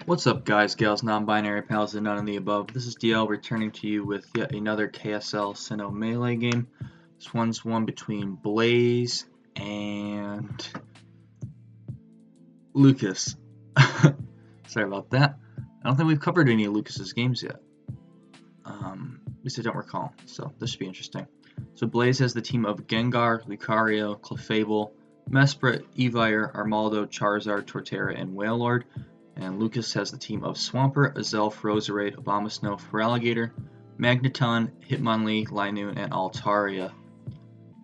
What's up, guys, gals, non-binary pals, and none of the above? This is DL returning to you with yet another KSL Sinnoh melee game. This one's one between Blaze and Lucas. Sorry about that. I don't think we've covered any of Lucas's games yet. At least I don't recall, so this should be interesting. So Blaze has the team of Gengar, Lucario, Clefable, Mesprit, Electivire, Armaldo, Charizard, Torterra, and Wailord. And Lucas has the team of Swampert, Azelf, Roserade, Abomasnow, Feraligatr, Magneton, Hitmonlee, Linoone, and Altaria.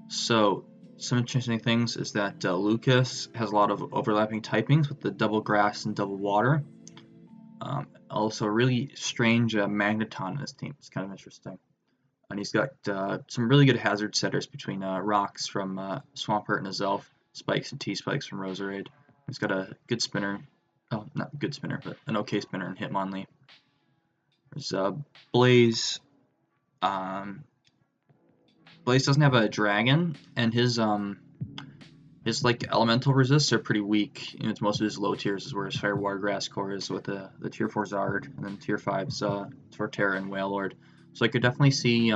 So, some interesting things is that Lucas has a lot of overlapping typings with the double grass and double water. Also, a really strange Magneton in his team. It's kind of interesting. And he's got some really good hazard setters between rocks from Swampert and Azelf, spikes and T-spikes from Roserade. He's got a good spinner. Oh, not a good spinner, but an okay spinner in Hitmonlee. There's Blaze. Blaze doesn't have a dragon, and his like elemental resists are pretty weak. You know, it's most of his low tiers is where his Fire, Water, Grass core is with the tier 4 Zard, and then tier 5's Torterra and Wailord. So I could definitely see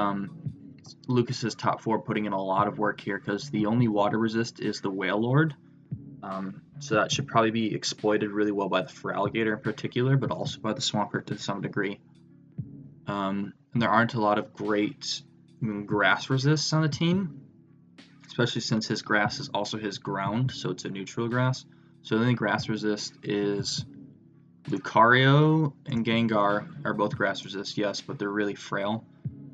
Lucas's top 4 putting in a lot of work here, because the only water resist is the Wailord. So that should probably be exploited really well by the Feraligatr in particular, but also by the Swampert to some degree. And there aren't a lot of great grass resists on the team, especially since his grass is also his ground, so it's a neutral grass. So the only grass resist is Lucario and Gengar are both grass resist, yes, but they're really frail.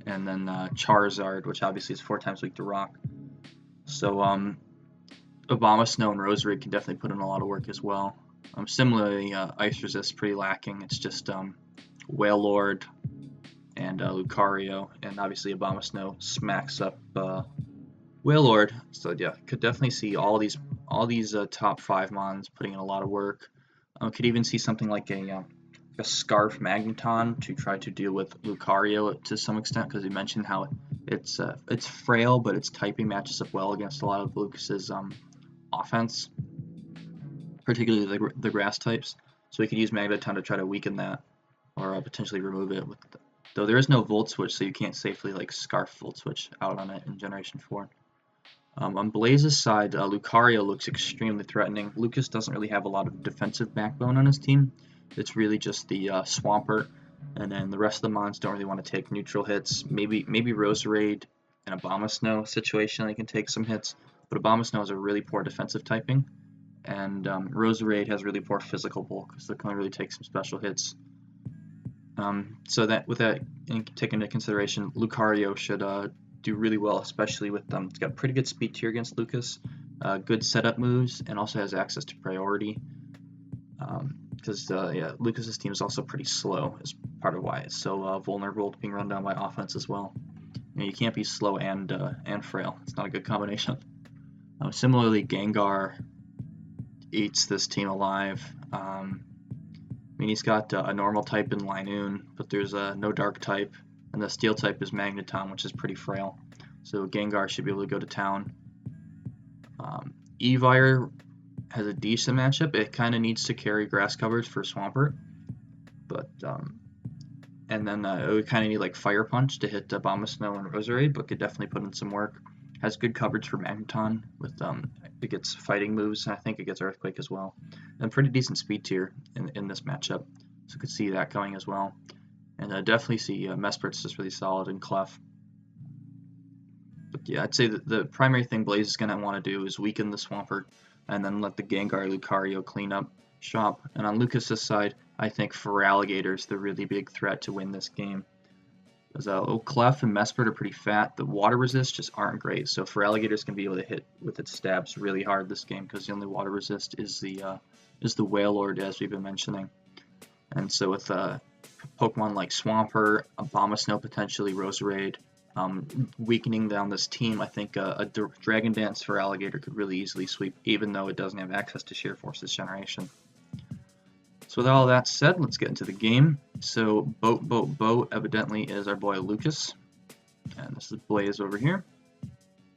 And then Charizard, which obviously is 4 times weak to rock. So Abomasnow and Roserade can definitely put in a lot of work as well. Similarly, Ice Resist is pretty lacking. It's just Wailord and Lucario, and obviously Abomasnow smacks up Wailord. So yeah, could definitely see all these top 5 mons putting in a lot of work. Could even see something like a Scarf Magneton to try to deal with Lucario to some extent, because he mentioned how it's frail, but its typing matches up well against a lot of Lucas's offense, particularly the grass types. So we could use Magneton to try to weaken that, or potentially remove it. Though there is no Volt Switch, so you can't safely like Scarf Volt Switch out on it in Generation 4. On Blaze's side, Lucario looks extremely threatening. Lucas doesn't really have a lot of defensive backbone on his team. It's really just the Swampert, and then the rest of the mons don't really want to take neutral hits. Maybe Roserade and Abomasnow situationally can take some hits, but Abomasnow has a really poor defensive typing, and Roserade has really poor physical bulk, so they can really take some special hits. So that with that taken into consideration, Lucario should do really well, especially with it's got pretty good speed tier against Lucas, good setup moves, and also has access to priority. Because yeah, Lucas's team is also pretty slow, is part of why it's so vulnerable to being run down by offense as well. You can't be slow and frail. It's not a good combination. Similarly, Gengar eats this team alive. I mean, he's got a normal type in Linoone, but there's no dark type, and the steel type is Magneton, which is pretty frail. So Gengar should be able to go to town. Electivire has a decent matchup. It kind of needs to carry grass coverage for Swampert, but and then it would kind of need like Fire Punch to hit Abomasnow and Roserade, but could definitely put in some work. Has good coverage for Magneton with it gets fighting moves, and I think it gets Earthquake as well, and pretty decent speed tier in this matchup, so could see that going as well. And definitely see Mesprit's just really solid in Clef. But yeah, I'd say that the primary thing Blaze is going to want to do is weaken the Swampert, and then let the Gengar Lucario clean up shop. And on Lucas's side, I think Feraligatr is the really big threat to win this game. Because Clef and Mesprit are pretty fat. The water resists just aren't great, so Feraligatr's going to be able to hit with its stabs really hard this game, because the only water resist is the Wailord, as we've been mentioning. And so with Pokemon like Swampert, Abomasnow, potentially Roserade, weakening down this team, I think a Dragon Dance Feraligatr could really easily sweep, even though it doesn't have access to Sheer Force this generation. So with all that said, let's get into the game. So Boat evidently is our boy Lucas, and this is Blaze over here.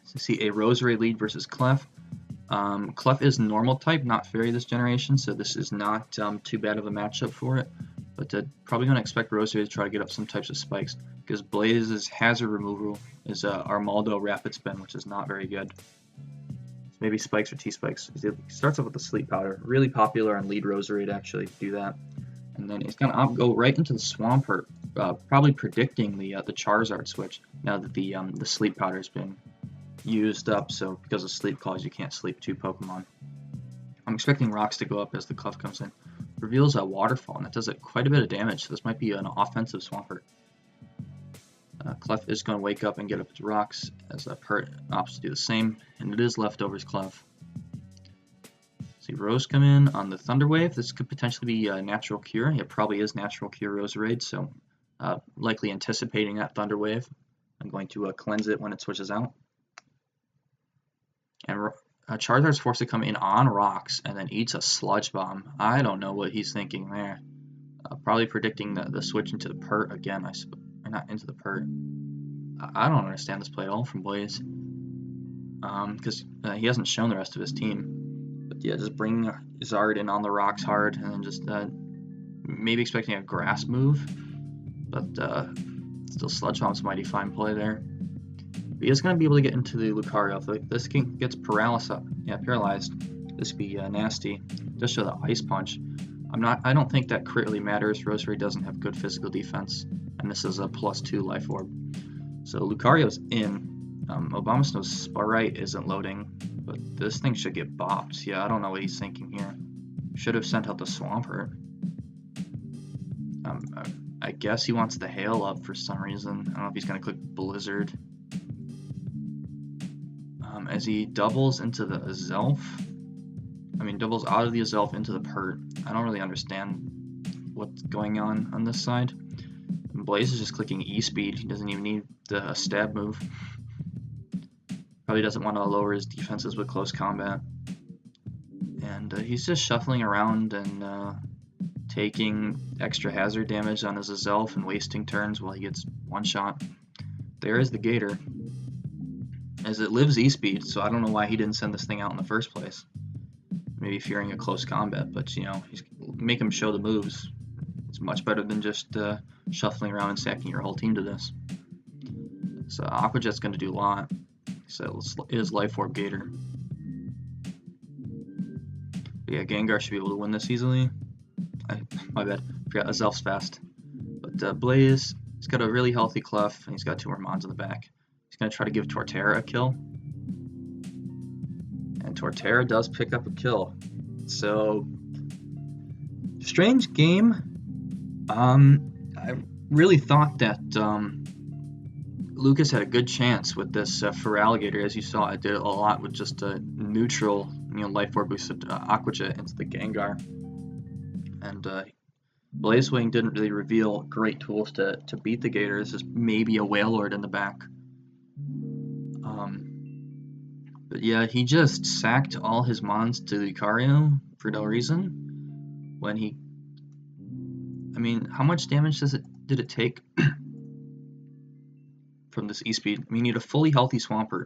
So you see a Roserade lead versus Clef. Clef is normal type, not fairy this generation, so this is not too bad of a matchup for it. But probably going to expect Roserade to try to get up some types of spikes, because Blaze's hazard removal is Armaldo Rapid Spin, which is not very good. So maybe spikes or T-spikes. He starts off with the Sleep Powder, really popular on lead Roserade actually to do that. And then he's going to go right into the Swampert, probably predicting the Charizard switch, now that the Sleep Powder has been used up, so because of Sleep Claws you can't sleep 2 Pokemon. I'm expecting rocks to go up as the Clef comes in. Reveals a Waterfall, and that does quite a bit of damage, so this might be an offensive Swampert. Clef is going to wake up and get up its rocks, as Pert opts to do the same, and it is Leftovers Clef. See Rose come in on the Thunder Wave. This could potentially be a Natural Cure. It probably is Natural Cure Roserade, so likely anticipating that Thunder Wave. I'm going to cleanse it when it switches out. And Charizard's forced to come in on rocks and then eats a Sludge Bomb. I don't know what he's thinking there. Probably predicting the switch into the Pert again, I suppose. Or not into the Pert. I don't understand this play at all from Blaze. Because he hasn't shown the rest of his team. But yeah, just bring Zard in on the rocks hard and then just maybe expecting a Grass move. But still Sludge Bomb's a mighty fine play there. He is going to be able to get into the Lucario. If this gets paralyzed, this would be nasty. Just show the Ice Punch. I don't think that crit really matters. Roserade doesn't have good physical defense, and this is a +2 Life Orb. So Lucario's in. Abomasnow's Sparite isn't loading, but this thing should get bopped. Yeah, I don't know what he's thinking here. Should have sent out the Swampert. I guess he wants the Hail up for some reason. I don't know if he's going to click Blizzard. As he doubles into the Azelf, doubles out of the Azelf into the Pert. I don't really understand what's going on this side. And Blaze is just clicking E-Speed. He doesn't even need the stab move. Probably doesn't want to lower his defenses with close combat. And he's just shuffling around and taking extra hazard damage on his Azelf and wasting turns while he gets one shot. There is the Gator. As it lives E-Speed, so I don't know why he didn't send this thing out in the first place. Maybe fearing a close combat, but make him show the moves. It's much better than just shuffling around and stacking your whole team to this. So Aqua Jet's going to do a lot. So it is Life Orb Gator. But yeah, Gengar should be able to win this easily. My bad, forgot Azelf's fast. But Blaze, he's got a really healthy Clef, and he's got 2 more Mons in the back. He's going to try to give Torterra a kill. And Torterra does pick up a kill. So, strange game. I really thought that Lucas had a good chance with this Feraligatr. As you saw, it did a lot with just a neutral, Life Orb boosted Aqua Jet into the Gengar. And Blaze Wing didn't really reveal great tools to beat the Gator. This is maybe a Wailord in the back. But yeah, he just sacked all his Mons to Lucario for no reason. When he... how much damage did it take from this E-Speed? You need a fully healthy Swampert.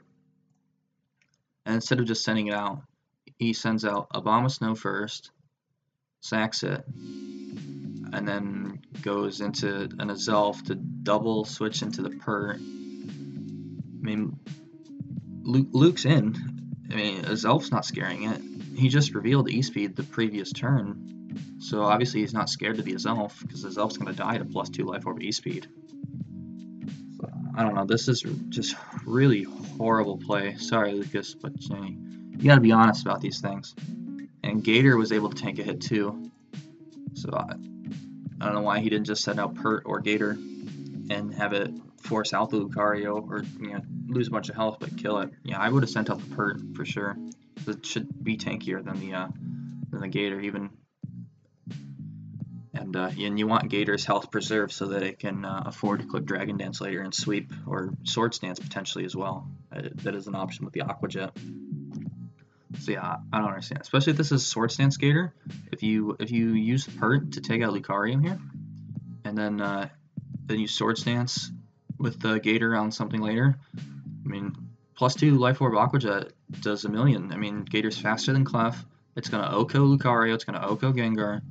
And instead of just sending it out, he sends out Abomasnow first, sacks it, and then goes into an Azelf to double switch into the Pert. Luke's in. Azelf's not scaring it. He just revealed E-Speed the previous turn, so obviously he's not scared to be Azelf, because Azelf's going to die at a +2 Life Orb E-Speed. So, I don't know, this is just really horrible play. Sorry, Lucas, but you gotta be honest about these things. And Gator was able to tank a hit too, so I don't know why he didn't just send out Pert or Gator and have it force out the Lucario, or lose a bunch of health but kill it. Yeah, I would have sent out the Pert for sure. It should be tankier than the Gator even. And you want Gator's health preserved so that it can afford to click Dragon Dance later and sweep, or Swords Dance potentially as well. That is an option with the Aqua Jet. So yeah, I don't understand. Especially if this is Swords Dance Gator. If you use the Pert to take out Lucario here, and then you Swords Dance with the Gator on something later, +2 Life Orb Aqua Jet does a million. I mean, Gator's faster than Clef. It's gonna Oko Lucario. It's gonna Oko Gengar.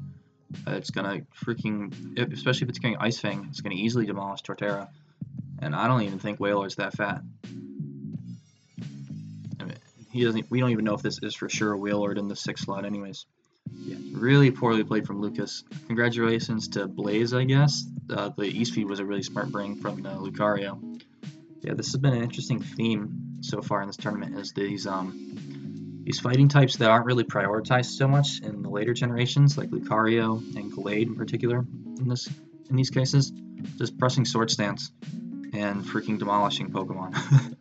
It's gonna freaking, especially if it's carrying Ice Fang, it's gonna easily demolish Torterra. And I don't even think Wailord's that fat. I mean, we don't even know if this is for sure a Wailord in the 6th slot, anyways. Yeah, really poorly played from Lucas. Congratulations to Blaze, I guess. The East feed was a really smart bring from Lucario. Yeah, this has been an interesting theme so far in this tournament, is these fighting types that aren't really prioritized so much in the later generations, like Lucario and Glade in particular. In these cases, just pressing Sword Stance and freaking demolishing Pokemon,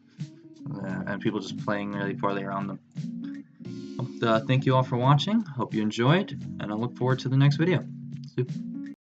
and people just playing really poorly around them. Thank you all for watching. Hope you enjoyed, and I look forward to the next video.